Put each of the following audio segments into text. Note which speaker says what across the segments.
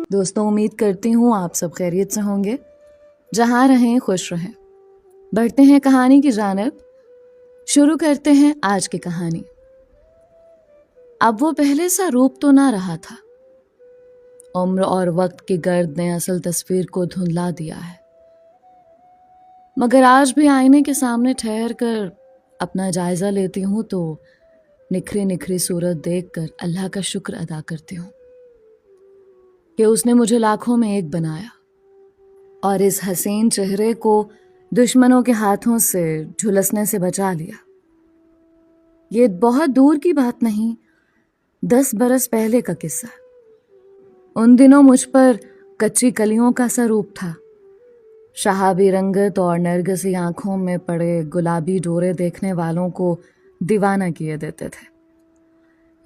Speaker 1: دوستوں، امید کرتی ہوں آپ سب خیریت سے ہوں گے، جہاں رہیں خوش رہیں۔ بڑھتے ہیں کہانی کی جانب، شروع کرتے ہیں آج کی کہانی۔ اب وہ پہلے سا روپ تو نہ رہا تھا، عمر اور وقت کی گرد نے اصل تصویر کو دھندلا دیا ہے، مگر آج بھی آئینے کے سامنے ٹھہر کر اپنا جائزہ لیتی ہوں تو نکھری نکھری صورت دیکھ کر اللہ کا شکر ادا کرتی ہوں کہ اس نے مجھے لاکھوں میں ایک بنایا اور اس حسین چہرے کو دشمنوں کے ہاتھوں سے جھلسنے سے بچا لیا۔ یہ بہت دور کی بات نہیں، 10 برس پہلے کا قصہ۔ ان دنوں مجھ پر کچی کلیوں کا سا روپ تھا، شہابی رنگت اور نرگسی آنکھوں میں پڑے گلابی ڈورے دیکھنے والوں کو دیوانہ کیے دیتے تھے،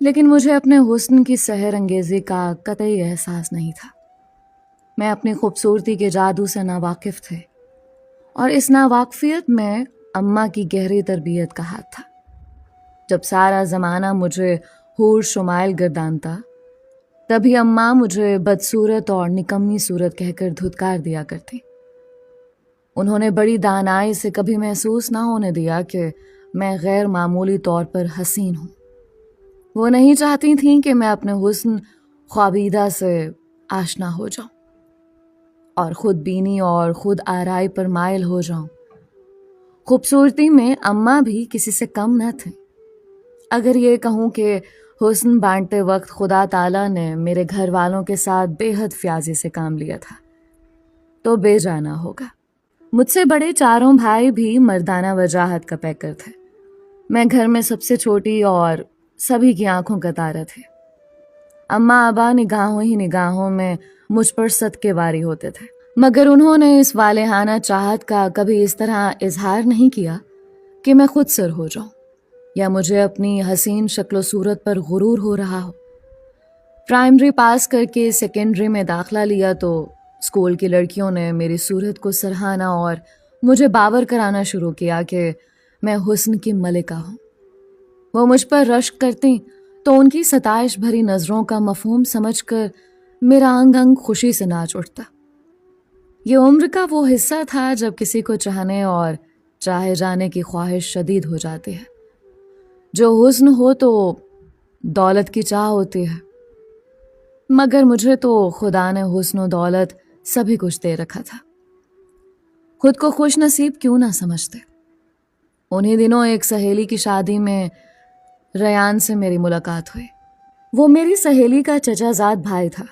Speaker 1: لیکن مجھے اپنے حسن کی سحر انگیزی کا قطعی احساس نہیں تھا۔ میں اپنی خوبصورتی کے جادو سے ناواقف تھے، اور اس ناواقفیت میں اماں کی گہری تربیت کا ہاتھ تھا۔ جب سارا زمانہ مجھے حور شمائل گردانتا، تبھی اماں مجھے بدصورت اور نکمی صورت کہہ کر دھتکار دیا کرتی۔ انہوں نے بڑی دانائی سے کبھی محسوس نہ ہونے دیا کہ میں غیر معمولی طور پر حسین ہوں۔ وہ نہیں چاہتی تھیں کہ میں اپنے حسن خوابیدہ سے آشنا ہو جاؤں اور خود بینی اور خود آرائی پر مائل ہو جاؤں۔ خوبصورتی میں اماں بھی کسی سے کم نہ تھیں۔ اگر یہ کہوں کہ حسن بانٹتے وقت خدا تعالیٰ نے میرے گھر والوں کے ساتھ بے حد فیاضی سے کام لیا تھا تو بے جانا ہوگا۔ مجھ سے بڑے چاروں بھائی بھی مردانہ وجاہت کا پیکر تھے۔ میں گھر میں سب سے چھوٹی اور سبھی کی آنکھوں کا تارا تھے۔ اماں ابا نگاہوں ہی نگاہوں میں مجھ پر صدقے واری ہوتے تھے، مگر انہوں نے اس والہانہ چاہت کا کبھی اس طرح اظہار نہیں کیا کہ میں خود سر ہو جاؤں یا مجھے اپنی حسین شکل و صورت پر غرور ہو رہا ہو۔ پرائمری پاس کر کے سیکنڈری میں داخلہ لیا تو اسکول کی لڑکیوں نے میری صورت کو سراہنا اور مجھے باور کرانا شروع کیا کہ میں حسن کی ملکہ ہوں۔ وہ مجھ پر رشک کرتیں تو ان کی ستائش بھری نظروں کا مفہوم سمجھ کر میرا انگ انگ خوشی سے ناچ اٹھتا۔ یہ عمر کا وہ حصہ تھا جب کسی کو چاہنے اور چاہے جانے کی خواہش شدید ہو جاتی ہے۔ جو حسن ہو تو دولت کی چاہ ہوتی ہے، مگر مجھے تو خدا نے حسن و دولت سبھی کچھ دے رکھا تھا۔ خود کو خوش نصیب کیوں نہ سمجھتے۔ انہی دنوں ایک سہیلی کی شادی میں ریان سے میری ملاقات ہوئی۔ وہ میری سہیلی کا چچا زاد بھائی تھا،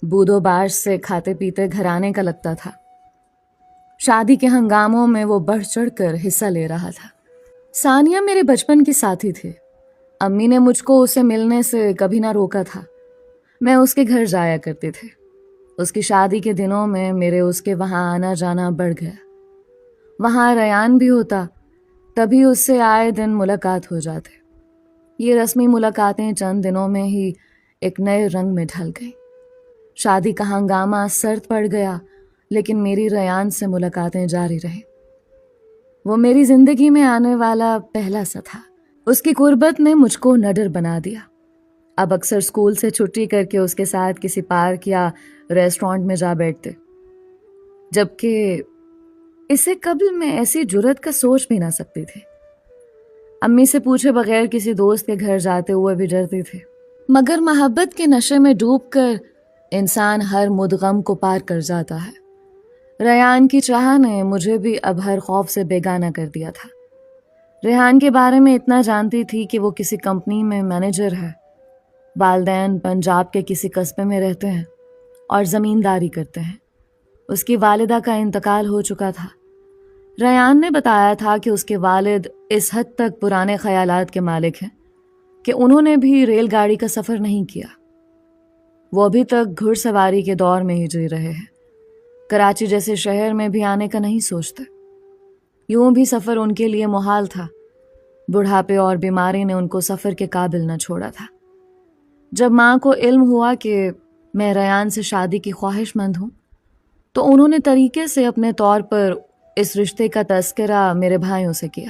Speaker 1: بود و باش سے کھاتے پیتے گھرانے کا لگتا تھا۔ شادی کے ہنگاموں میں وہ بڑھ چڑھ کر حصہ لے رہا تھا۔ ثانیہ میرے بچپن کی ساتھی تھی۔ امی نے مجھ کو اسے ملنے سے کبھی نہ روکا تھا۔ میں اس کے گھر جایا کرتی تھی۔ اس کی شادی کے دنوں میں میرے اس کے وہاں آنا جانا بڑھ گیا۔ وہاں ریان بھی ہوتا، تبھی اس سے آئے دن ملاقات ہو جاتے۔ یہ رسمی ملاقاتیں چند دنوں میں ہی ایک نئے رنگ میں ڈھل گئیں۔ شادی کا ہنگامہ سرد پڑ گیا، لیکن میری ریان سے ملاقاتیں جاری رہیں۔ وہ میری زندگی میں آنے والا پہلا سا تھا۔ اس کی قربت نے مجھ کو نڈر بنا دیا۔ اب اکثر اسکول سے چھٹی کر کے اس کے ساتھ کسی پارک یا ریسٹورانٹ میں جا بیٹھتے، جبکہ اس سے قبل میں ایسی جرت کا سوچ بھی نہ سکتی تھی۔ امی سے پوچھے بغیر کسی دوست کے گھر جاتے ہوئے بھی ڈرتی تھی، مگر محبت کے نشے میں ڈوب کر انسان ہر مدغم کو پار کر جاتا ہے۔ ریان کی چاہ نے مجھے بھی اب ہر خوف سے بیگانہ کر دیا تھا۔ ریحان کے بارے میں اتنا جانتی تھی کہ وہ کسی کمپنی میں مینیجر ہے، والدین پنجاب کے کسی قصبے میں رہتے ہیں اور زمینداری کرتے ہیں۔ اس کی والدہ کا انتقال ہو چکا تھا۔ ریان نے بتایا تھا کہ اس کے والد اس حد تک پرانے خیالات کے مالک ہیں کہ انہوں نے بھی ریل گاڑی کا سفر نہیں کیا۔ وہ ابھی تک گھڑ سواری کے دور میں ہی جی رہے ہیں، کراچی جیسے شہر میں بھی آنے کا نہیں سوچتے۔ یوں بھی سفر ان کے لیے محال تھا۔ بڑھاپے اور بیماری نے ان کو سفر کے قابل نہ چھوڑا تھا۔ جب ماں کو علم ہوا کہ میں ریان سے شادی کی خواہش مند ہوں تو انہوں نے طریقے سے اپنے طور پر اس رشتے کا تذکرہ میرے بھائیوں سے کیا۔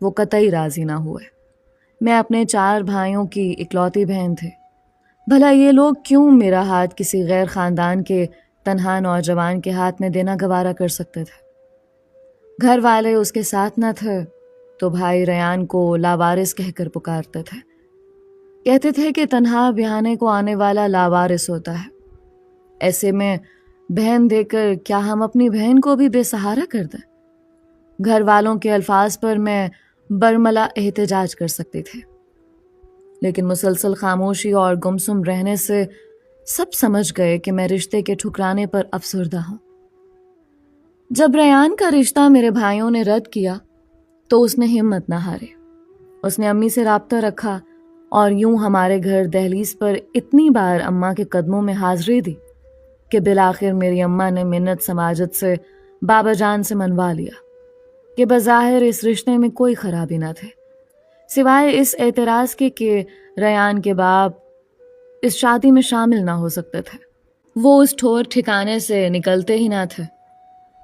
Speaker 1: وہ قطعی راضی نہ ہوئے۔ میں اپنے 4 بھائیوں کی اکلوتی بہن تھی۔ بھلا یہ لوگ کیوں میرا ہاتھ کسی غیر خاندان کے تنہا نوجوان کے ہاتھ میں دینا گوارا کر سکتے تھے؟ گھر والے اس کے ساتھ نہ تھے تو بھائی ریان کو لاوارث کہہ کر پکارتے تھے، کہتے تھے کہ تنہا بیانے کو آنے والا لاوارث ہوتا ہے۔ ایسے میں بہن دے کر کیا ہم اپنی بہن کو بھی بے سہارا کر دیں؟ گھر والوں کے الفاظ پر میں برملا احتجاج کر سکتی تھی، لیکن مسلسل خاموشی اور گمسم رہنے سے سب سمجھ گئے کہ میں رشتے کے ٹھکرانے پر افسردہ ہوں۔ جب ریان کا رشتہ میرے بھائیوں نے رد کیا تو اس نے ہمت نہ ہاری۔ اس نے امی سے رابطہ رکھا اور یوں ہمارے گھر دہلیز پر اتنی بار اماں کے قدموں میں حاضری دی کہ بالآخر میری اماں نے منت سماجت سے بابا جان سے منوا لیا کہ بظاہر اس رشتے میں کوئی خرابی نہ تھے، سوائے اس اعتراض کے کہ ریان کے باپ اس شادی میں شامل نہ ہو سکتے تھے۔ وہ اس ٹھور ٹھکانے سے نکلتے ہی نہ تھے۔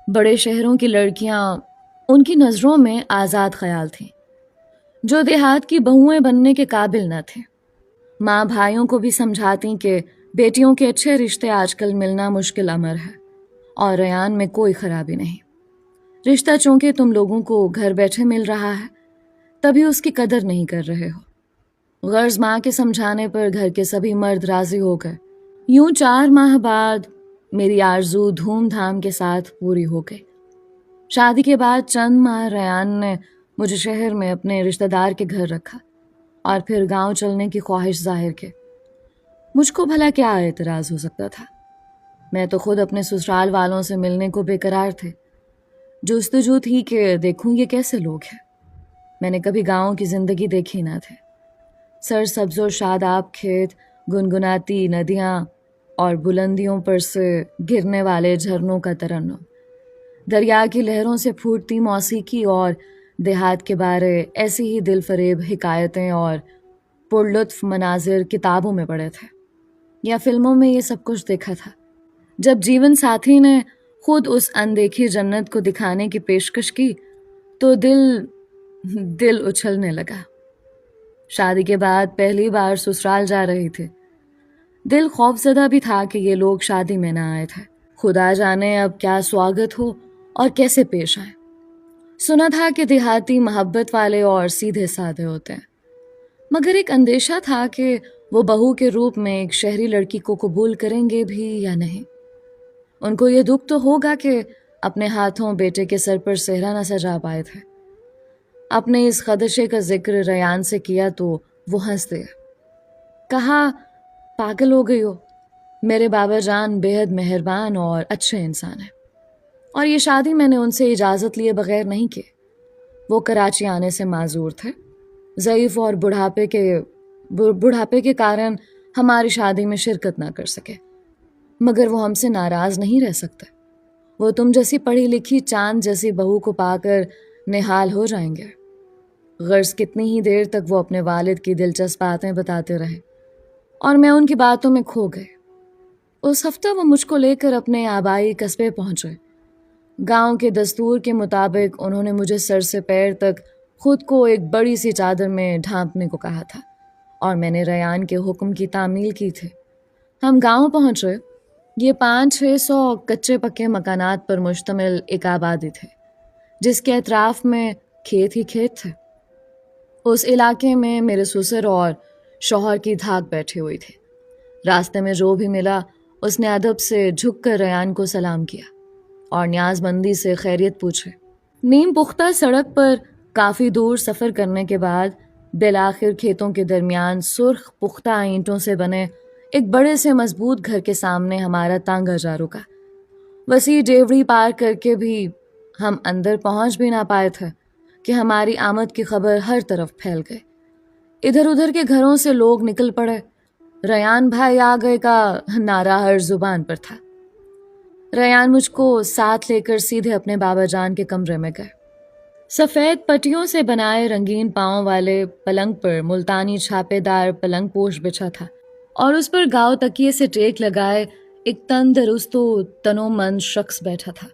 Speaker 1: بڑے شہروں کی لڑکیاں ان کی نظروں میں آزاد خیال تھیں، جو دیہات کی بہوئیں بننے کے قابل نہ تھیں۔ ماں بھائیوں کو بھی سمجھاتی کہ بیٹیوں کے اچھے رشتے آج کل ملنا مشکل امر ہے، اور ریان میں کوئی خرابی نہیں۔ رشتہ چونکہ تم لوگوں کو گھر بیٹھے مل رہا ہے، تبھی اس کی قدر نہیں کر رہے ہو۔ غرض ماں کے سمجھانے پر گھر کے سبھی مرد راضی ہو گئے۔ یوں 4 ماہ بعد میری آرزو دھوم دھام کے ساتھ پوری ہو گئی۔ شادی کے بعد چند ماہ ریان نے مجھے شہر میں اپنے رشتہ دار کے گھر رکھا اور پھر گاؤں چلنے کی خواہش ظاہر کی۔ مجھ کو بھلا کیا اعتراض ہو سکتا تھا؟ میں تو خود اپنے سسرال والوں سے ملنے کو بے قرار تھے۔ جستجو تھی کہ دیکھوں یہ کیسے لوگ ہیں۔ میں نے کبھی گاؤں کی زندگی دیکھی نہ تھی۔ سرسبز و شاداب کھیت، گنگناتی ندیاں اور بلندیوں پر سے گرنے والے جھرنوں کا ترنم، دریا کی لہروں سے پھوٹتی موسیقی اور دیہات کے بارے ایسی ہی دل فریب حکایتیں اور پرلطف مناظر کتابوں میں پڑھے تھے یا فلموں میں یہ سب کچھ دیکھا تھا۔ جب جیون ساتھی نے خود اس اندیکھی جنت کو دکھانے کی پیشکش کی تو دل اچھلنے لگا۔ شادی کے بعد پہلی بار سسرال جا رہی تھی۔ دل خوفزدہ بھی تھا کہ یہ لوگ شادی میں نہ آئے تھے۔ خدا جانے اب کیا سواگت ہو اور کیسے پیش آئے۔ سنا تھا کہ دیہاتی محبت والے اور سیدھے سادے ہوتے ہیں، مگر ایک اندیشہ تھا کہ وہ بہو کے روپ میں ایک شہری لڑکی کو قبول کریں گے بھی یا نہیں۔ ان کو یہ دکھ تو ہوگا کہ اپنے ہاتھوں بیٹے کے سر پر صحرا نہ سجا پائے تھے۔ اپنے اس خدشے کا ذکر ریان سے کیا تو وہ ہنس دیا، کہا پاگل ہو گئی ہو، میرے بابا جان بے حد مہربان اور اچھے انسان ہیں، اور یہ شادی میں نے ان سے اجازت لیے بغیر نہیں کی۔ وہ کراچی آنے سے معذور تھے، ضعیف اور بڑھاپے کے کارن ہماری شادی میں شرکت نہ کر سکے، مگر وہ ہم سے ناراض نہیں رہ سکتے۔ وہ تم جیسی پڑھی لکھی چاند جیسی بہو کو پا کر نہال ہو جائیں گے۔ غرض کتنی ہی دیر تک وہ اپنے والد کی دلچسپ باتیں بتاتے رہے اور میں ان کی باتوں میں کھو گئے۔ اس ہفتہ وہ مجھ کو لے کر اپنے آبائی قصبے پہنچے۔ گاؤں کے دستور کے مطابق انہوں نے مجھے سر سے پیر تک خود کو ایک بڑی سی چادر میں ڈھانپنے کو کہا تھا، اور میں نے ریان کے حکم کی تعمیل کی تھی۔ ہم گاؤں پہنچے۔ یہ 500-600 کچے پکے مکانات پر مشتمل ایک آبادی تھے، جس کے اطراف میں کھیت ہی کھیت تھے۔ اس علاقے میں میرے سسر اور شوہر کی دھاک بیٹھی ہوئی تھی۔ راستے میں جو بھی ملا اس نے ادب سے جھک کر ریان کو سلام کیا اور نیاز مندی سے خیریت پوچھے۔ نیم پختہ سڑک پر کافی دور سفر کرنے کے بعد بالآخر کھیتوں کے درمیان سرخ پختہ اینٹوں سے بنے ایک بڑے سے مضبوط گھر کے سامنے ہمارا تانگا جا رکا۔ وسیع ڈیوڑی پار کر کے بھی ہم اندر پہنچ بھی نہ پائے تھے کہ ہماری آمد کی خبر ہر طرف پھیل گئی۔ ادھر ادھر کے گھروں سے لوگ نکل پڑے۔ ریان بھائی آ گئے کا نعرہ ہر زبان پر تھا۔ ریان مجھ کو ساتھ لے کر سیدھے اپنے بابا جان کے کمرے میں گئے۔ سفید پٹیوں سے بنائے رنگین پاؤں والے پلنگ پر ملتانی چھاپے دار پلنگ پوش بچھا تھا، اور اس پر گاؤ تکیے سے ٹیک لگائے ایک تندرست و تنومند شخص بیٹھا تھا۔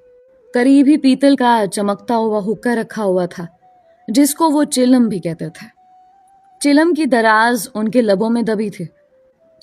Speaker 1: قریب ہی پیتل کا چمکتا ہوا حقہ رکھا ہوا تھا، جس کو وہ چلم بھی کہتے تھے۔ چلم کی دراز ان کے لبوں میں دبی تھی۔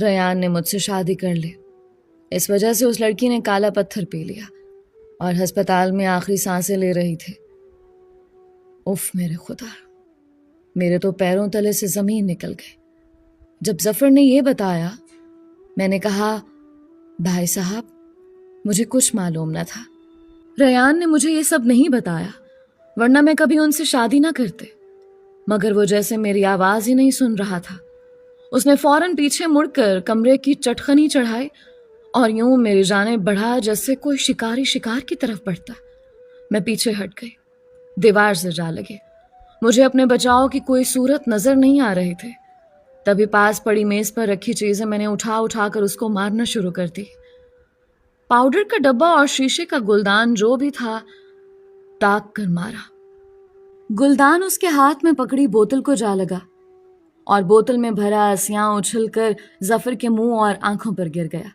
Speaker 1: ریان نے مجھ سے شادی کر لی، اس وجہ سے اس لڑکی نے کالا پتھر پی لیا اور ہسپتال میں آخری سانسیں لے رہی تھی۔ اف میرے خدا، میرے تو پیروں تلے سے زمین نکل گئی جب ظفر نے یہ بتایا۔ میں نے کہا بھائی صاحب مجھے کچھ معلوم نہ تھا، ریان نے مجھے یہ سب نہیں بتایا ورنہ میں کبھی ان سے شادی نہ کرتے، مگر وہ جیسے میری آواز ہی نہیں سن رہا تھا۔ اس نے فوراً پیچھے مڑ کر کمرے کی چٹخنی چڑھائی اور یوں میری جانب بڑھا جیسے کوئی شکاری شکار کی طرف بڑھتا۔ میں پیچھے ہٹ گئی، دیوار سے جا لگے۔ مجھے اپنے بچاؤ کی کوئی صورت نظر نہیں آ رہی تھی۔ تبھی پاس پڑی میز پر رکھی چیزیں میں نے اٹھا کر اس کو مارنا شروع کر دی۔ پاؤڈر کا ڈبہ اور شیشے کا گلدان جو بھی تھا تاک کر مارا۔ گلدان اس کے ہاتھ میں پکڑی بوتل کو جا لگا اور بوتل میں بھرا اسیاں اچھل کر ظفر کے منہ اور آنکھوں پر گر گیا۔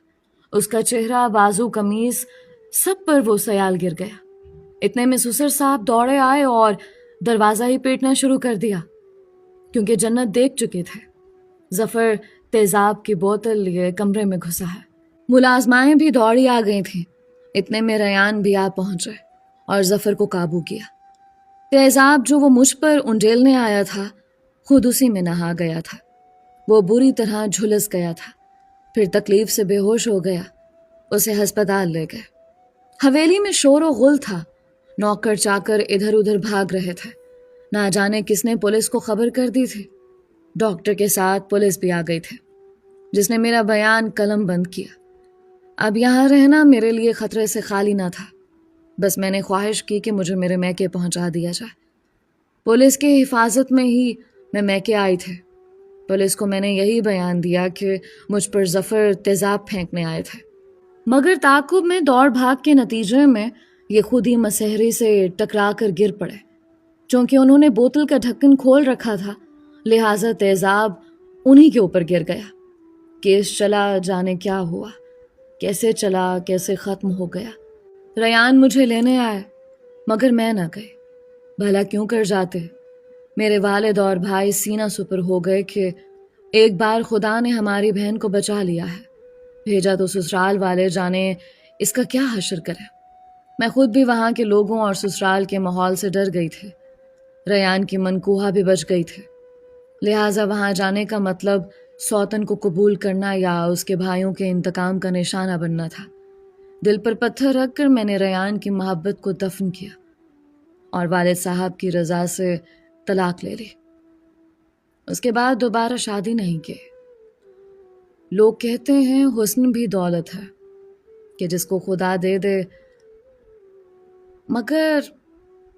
Speaker 1: اس کا چہرہ، بازو، قمیض سب پر وہ سیال گر گیا۔ اتنے میں سسر صاحب دوڑے آئے اور دروازہ ہی پیٹنا شروع کر دیا کیونکہ جنت دیکھ چکے تھے ظفر تیزاب کی بوتل لیے کمرے میں گھسا ہے۔ ملازمائیں بھی دوڑی آ گئی تھیں۔ اتنے میں ریان بھی آ پہنچے اور ظفر کو قابو کیا۔ تیزاب جو وہ مجھ پر انڈیلنے آیا تھا خود اسی میں نہا گیا تھا۔ وہ بری طرح جھلس گیا تھا، پھر تکلیف سے بے ہوش ہو گیا۔ اسے ہسپتال لے گئے۔ حویلی میں شور و غل تھا، نوکر چاکر ادھر ادھر بھاگ رہے تھے۔ نہ جانے کس نے پولیس کو خبر کر دی تھی۔ ڈاکٹر کے ساتھ پولیس بھی آ گئی تھی جس نے میرا بیان قلم بند کیا۔ اب یہاں رہنا میرے لیے خطرے سے خالی نہ تھا، بس میں نے خواہش کی کہ مجھے میرے میکے پہنچا دیا جائے۔ پولیس کی حفاظت میں ہی میں میکے آئی تھی۔ پولیس کو میں نے یہی بیان دیا کہ مجھ پر ظفر تیزاب پھینکنے آئے تھے، مگر تعاقب میں دوڑ بھاگ کے نتیجے میں یہ خود ہی مسحری سے ٹکرا کر گر پڑے۔ چونکہ انہوں نے بوتل کا ڈھکن کھول رکھا تھا لہٰذا تیزاب انہی کے اوپر گر گیا۔ کیس چلا، جانے کیا ہوا، کیسے چلا، کیسے ختم ہو گیا۔ ریان مجھے لینے آئے مگر میں نہ گئی۔ بھلا کیوں کر جاتے؟ میرے والد اور بھائی سینہ سپر ہو گئے کہ ایک بار خدا نے ہماری بہن کو بچا لیا ہے، بھیجا تو سسرال والے جانے اس کا کیا حشر کرے۔ میں خود بھی وہاں کے لوگوں اور سسرال کے ماحول سے ڈر گئی تھی۔ ریان کی منکوہا بھی بچ گئی تھی، لہٰذا وہاں جانے کا مطلب سوتن کو قبول کرنا یا اس کے بھائیوں کے انتقام کا نشانہ بننا تھا۔ دل پر پتھر رکھ کر میں نے ریان کی محبت کو دفن کیا اور والد صاحب کی رضا سے طلاق لے لی۔ اس کے بعد دوبارہ شادی نہیں کی۔ لوگ کہتے ہیں حسن بھی دولت ہے کہ جس کو خدا دے دے، مگر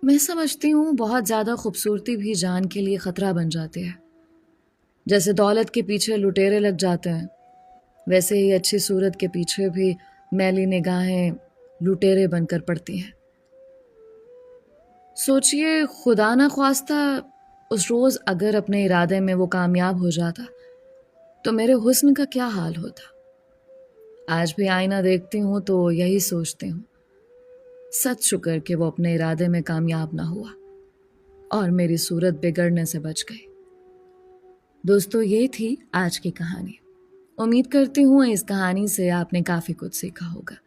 Speaker 1: میں سمجھتی ہوں بہت زیادہ خوبصورتی بھی جان کے لیے خطرہ بن جاتی ہے۔ جیسے دولت کے پیچھے لٹیرے لگ جاتے ہیں، ویسے ہی اچھی صورت کے پیچھے بھی میلی نگاہیں لٹیرے بن کر پڑتی ہیں۔ سوچئے خدا نہ خواستہ اس روز اگر اپنے ارادے میں وہ کامیاب ہو جاتا تو میرے حسن کا کیا حال ہوتا۔ آج بھی آئینہ دیکھتی ہوں تو یہی سوچتی ہوں، سچ شکر کہ وہ اپنے ارادے میں کامیاب نہ ہوا اور میری صورت بگڑنے سے بچ گئی۔ دوستو، یہ تھی آج کی کہانی۔ امید کرتی ہوں اس کہانی سے آپ نے کافی کچھ سیکھا ہوگا۔